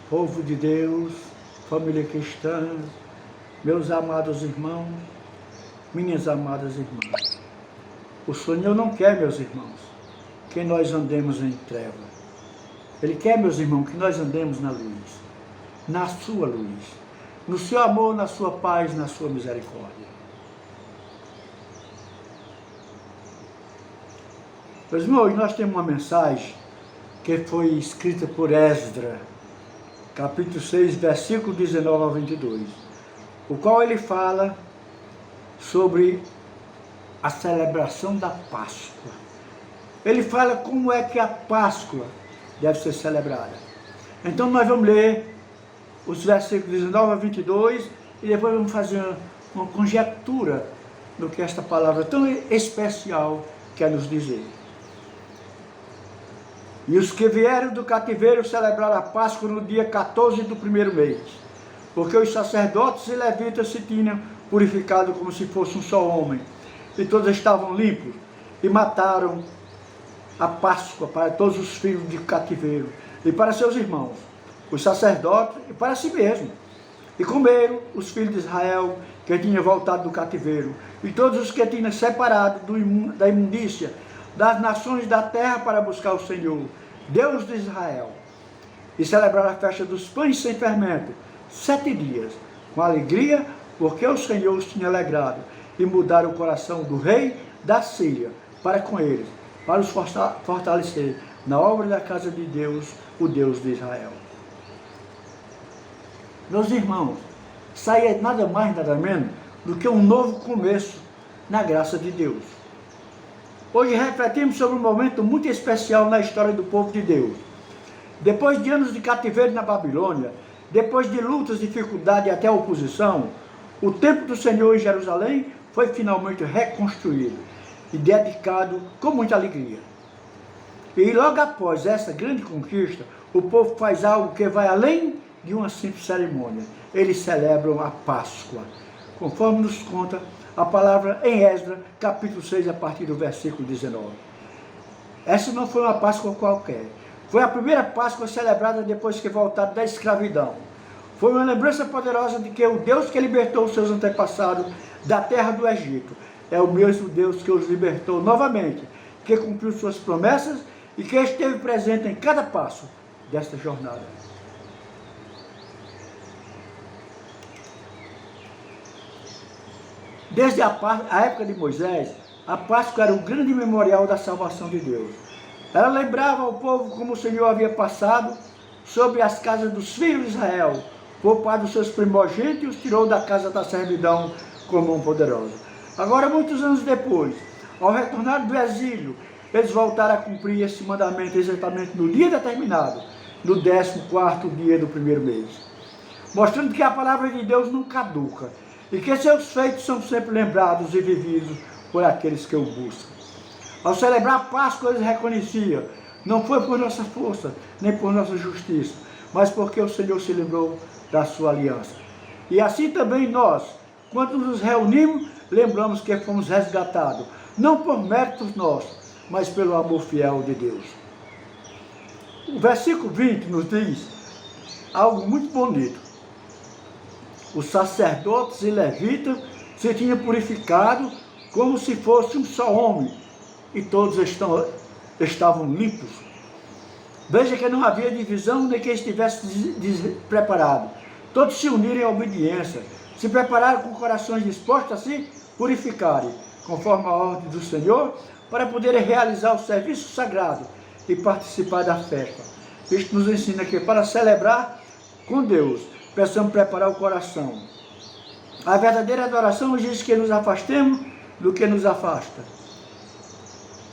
Povo de Deus, família cristã, meus amados irmãos, minhas amadas irmãs. O Senhor não quer, meus irmãos, que nós andemos em treva. Ele quer, meus irmãos, que nós andemos na luz, na sua luz, no seu amor, na sua paz, na sua misericórdia. Meus irmãos, nós temos uma mensagem que foi escrita por Esdras, capítulo 6, versículo 19 ao 22, o qual ele fala sobre a celebração da Páscoa. Ele fala como é que a Páscoa deve ser celebrada. Então nós vamos ler os versículos 19 a 22 e depois vamos fazer uma conjectura do que esta palavra tão especial quer nos dizer. E os que vieram do cativeiro celebraram a Páscoa no dia 14 do primeiro mês, porque os sacerdotes e levitas se tinham purificado como se fosse um só homem, e todos estavam limpos, e mataram a Páscoa para todos os filhos de cativeiro, e para seus irmãos, os sacerdotes, e para si mesmo. E comeram os filhos de Israel, que tinham voltado do cativeiro, e todos os que tinham separado da imundícia, das nações da terra para buscar o Senhor, Deus de Israel, e celebrar a festa dos pães sem fermento, 7 dias, com alegria, porque o Senhor os tinha alegrado, e mudaram o coração do rei da Síria para com eles, para os fortalecer na obra da casa de Deus, o Deus de Israel. Meus irmãos, isso aí é nada mais, nada menos do que um novo começo na graça de Deus. Hoje refletimos sobre um momento muito especial na história do povo de Deus. Depois de anos de cativeiro na Babilônia, depois de lutas, dificuldades e até oposição, o templo do Senhor em Jerusalém foi finalmente reconstruído e dedicado com muita alegria. E logo após essa grande conquista, o povo faz algo que vai além de uma simples cerimônia. Eles celebram a Páscoa, conforme nos conta a palavra em Esdras, capítulo 6, a partir do versículo 19. Essa não foi uma Páscoa qualquer. Foi a primeira Páscoa celebrada depois que voltaram da escravidão. Foi uma lembrança poderosa de que o Deus que libertou os seus antepassados da terra do Egito é o mesmo Deus que os libertou novamente, que cumpriu suas promessas e que esteve presente em cada passo desta jornada. Desde a época de Moisés, a Páscoa era o grande memorial da salvação de Deus. Ela lembrava ao povo como o Senhor havia passado sobre as casas dos filhos de Israel, poupado os seus primogênitos e os tirou da casa da servidão com mão poderosa. Agora, muitos anos depois, ao retornar do exílio, eles voltaram a cumprir esse mandamento exatamente no dia determinado, no 14º dia do primeiro mês, mostrando que a palavra de Deus não caduca e que seus feitos são sempre lembrados e vividos por aqueles que o buscam. Ao celebrar a Páscoa, eles reconheciam, não foi por nossa força, nem por nossa justiça, mas porque o Senhor se lembrou da sua aliança. E assim também nós, quando nos reunimos, lembramos que fomos resgatados, não por méritos nossos, mas pelo amor fiel de Deus. O versículo 20 nos diz algo muito bonito. Os sacerdotes e levitas se tinham purificado como se fosse um só homem, e todos estavam limpos. Veja que não havia divisão nem que estivesse despreparado. Todos se uniram em obediência, se prepararam com corações dispostos a se purificarem, conforme a ordem do Senhor, para poderem realizar o serviço sagrado e participar da festa. Isto nos ensina que para celebrar com Deus, precisamos preparar o coração. A verdadeira adoração diz que nos afastemos do que nos afasta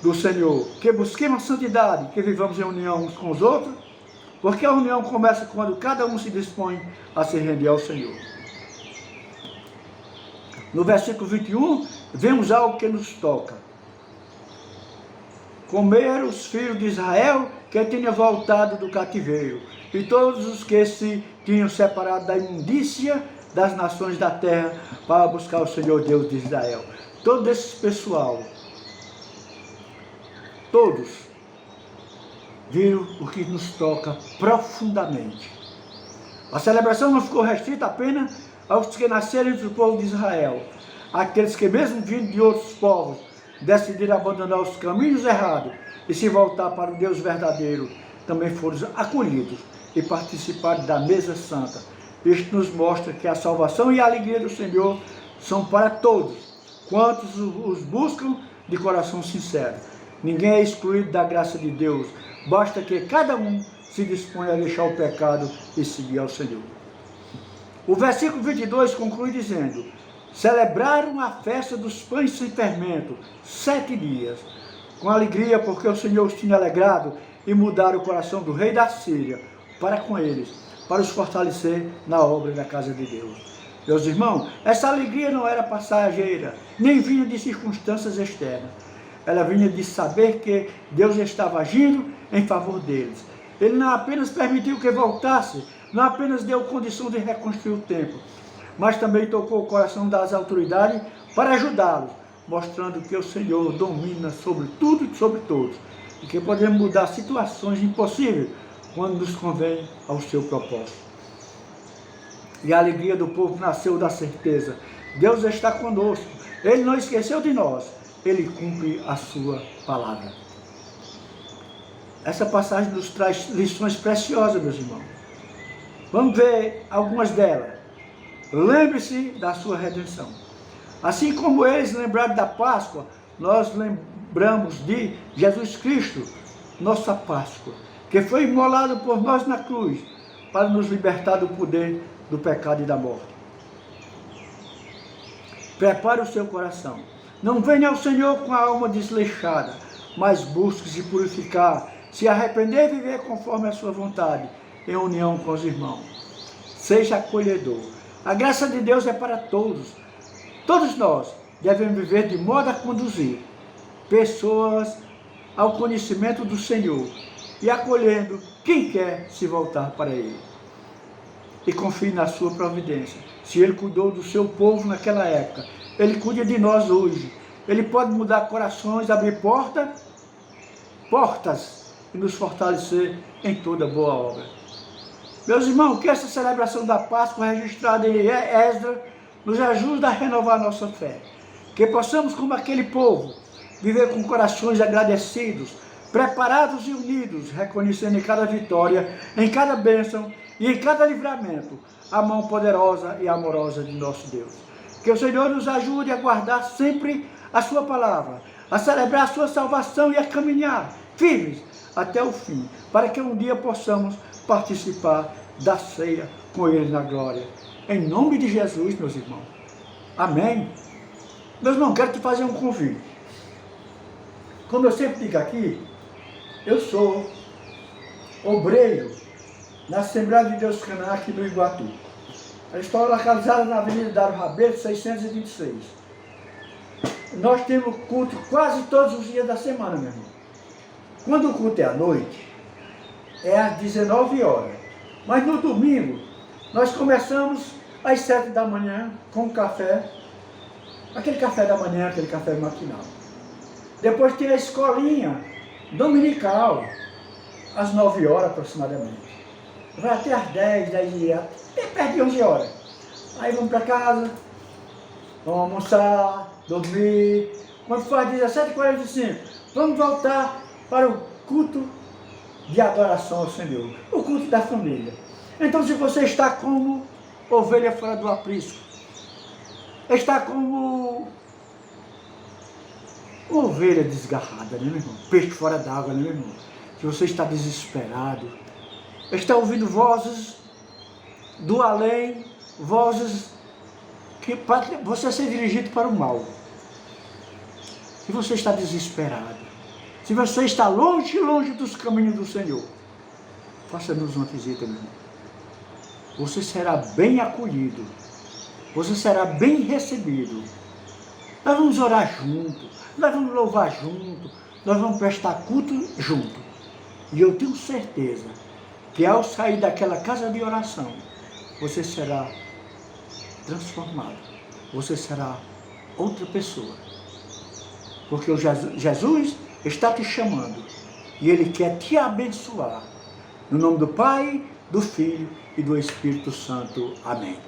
do Senhor, que busquemos a santidade, que vivamos em união uns com os outros, porque a união começa quando cada um se dispõe a se render ao Senhor. No versículo 21, vemos algo que nos toca. Comeram os filhos de Israel que tinham voltado do cativeiro, e todos os que se tinham separado da imundícia das nações da terra para buscar o Senhor Deus de Israel. Todo esse pessoal, todos viram o que nos toca profundamente. A celebração não ficou restrita apenas aos que nasceram entre o povo de Israel. Aqueles que, mesmo vindo de outros povos, decidiram abandonar os caminhos errados e se voltar para o Deus verdadeiro, também foram acolhidos e participaram da mesa santa. Isto nos mostra que a salvação e a alegria do Senhor são para todos, quantos os buscam de coração sincero. Ninguém é excluído da graça de Deus, basta que cada um se disponha a deixar o pecado e seguir ao Senhor. O versículo 22 conclui dizendo: celebraram a festa dos pães sem fermento, 7 dias, com alegria, porque o Senhor os tinha alegrado, e mudaram o coração do rei da Síria para com eles, para os fortalecer na obra da casa de Deus. Meus irmãos, essa alegria não era passageira, nem vinha de circunstâncias externas. Ela vinha de saber que Deus estava agindo em favor deles. Ele não apenas permitiu que voltasse, não apenas deu condição de reconstruir o templo, mas também tocou o coração das autoridades para ajudá-los, mostrando que o Senhor domina sobre tudo e sobre todos, e que podemos mudar situações impossíveis quando nos convém ao seu propósito. E a alegria do povo nasceu da certeza: Deus está conosco, Ele não esqueceu de nós, Ele cumpre a sua palavra. Essa passagem nos traz lições preciosas, meus irmãos. Vamos ver algumas delas. Lembre-se da sua redenção. Assim como eles lembraram da Páscoa, nós lembramos de Jesus Cristo, nossa Páscoa, que foi imolado por nós na cruz, para nos libertar do poder do pecado e da morte. Prepare o seu coração. Não venha ao Senhor com a alma desleixada, mas busque se purificar, se arrepender e viver conforme a sua vontade, em união com os irmãos. Seja acolhedor. A graça de Deus é para todos. Todos nós devemos viver de modo a conduzir pessoas ao conhecimento do Senhor e acolhendo quem quer se voltar para Ele. E confie na sua providência. Se Ele cuidou do seu povo naquela época, Ele cuida de nós hoje. Ele pode mudar corações, abrir portas e nos fortalecer em toda boa obra. Meus irmãos, que essa celebração da Páscoa registrada em Esdras nos ajude a renovar nossa fé. Que possamos, como aquele povo, viver com corações agradecidos, preparados e unidos, reconhecendo em cada vitória, em cada bênção e em cada livramento a mão poderosa e amorosa de nosso Deus. Que o Senhor nos ajude a guardar sempre a sua palavra, a celebrar a sua salvação e a caminhar firmes até o fim, para que um dia possamos participar da ceia com Ele na glória. Em nome de Jesus, meus irmãos. Amém. Meus irmãos, quero te fazer um convite. Como eu sempre digo aqui, eu sou obreiro na Assembleia de Deus Canaã aqui no Iguatu. Ela está localizada na Avenida Dário Rabelo, 626. Nós temos culto quase todos os dias da semana, meu irmão. Quando o culto é à noite, é às 19 horas. Mas no domingo, nós começamos às 7 da manhã com café. Aquele café da manhã, aquele café matinal. Depois tem a escolinha dominical, às 9 horas aproximadamente. Vai até às 10, 10 e até perto de 11 horas. Aí vamos para casa, vamos almoçar, dormir. Quando for às 17h45, vamos voltar para o culto de adoração ao Senhor, o culto da família. Então, se você está como ovelha fora do aprisco, está como uma ovelha desgarrada, né, meu irmão? Peixe fora d'água, né, meu irmão? Se você está desesperado, está ouvindo vozes do além, vozes que para você ser dirigido para o mal. Se você está desesperado, se você está longe dos caminhos do Senhor, faça-nos uma visita, meu irmão. Você será bem acolhido, você será bem recebido. Nós vamos orar junto, nós vamos louvar junto, nós vamos prestar culto junto. E eu tenho certeza que ao sair daquela casa de oração, você será transformado, você será outra pessoa. Porque o Jesus está te chamando e Ele quer te abençoar. No nome do Pai, do Filho e do Espírito Santo. Amém.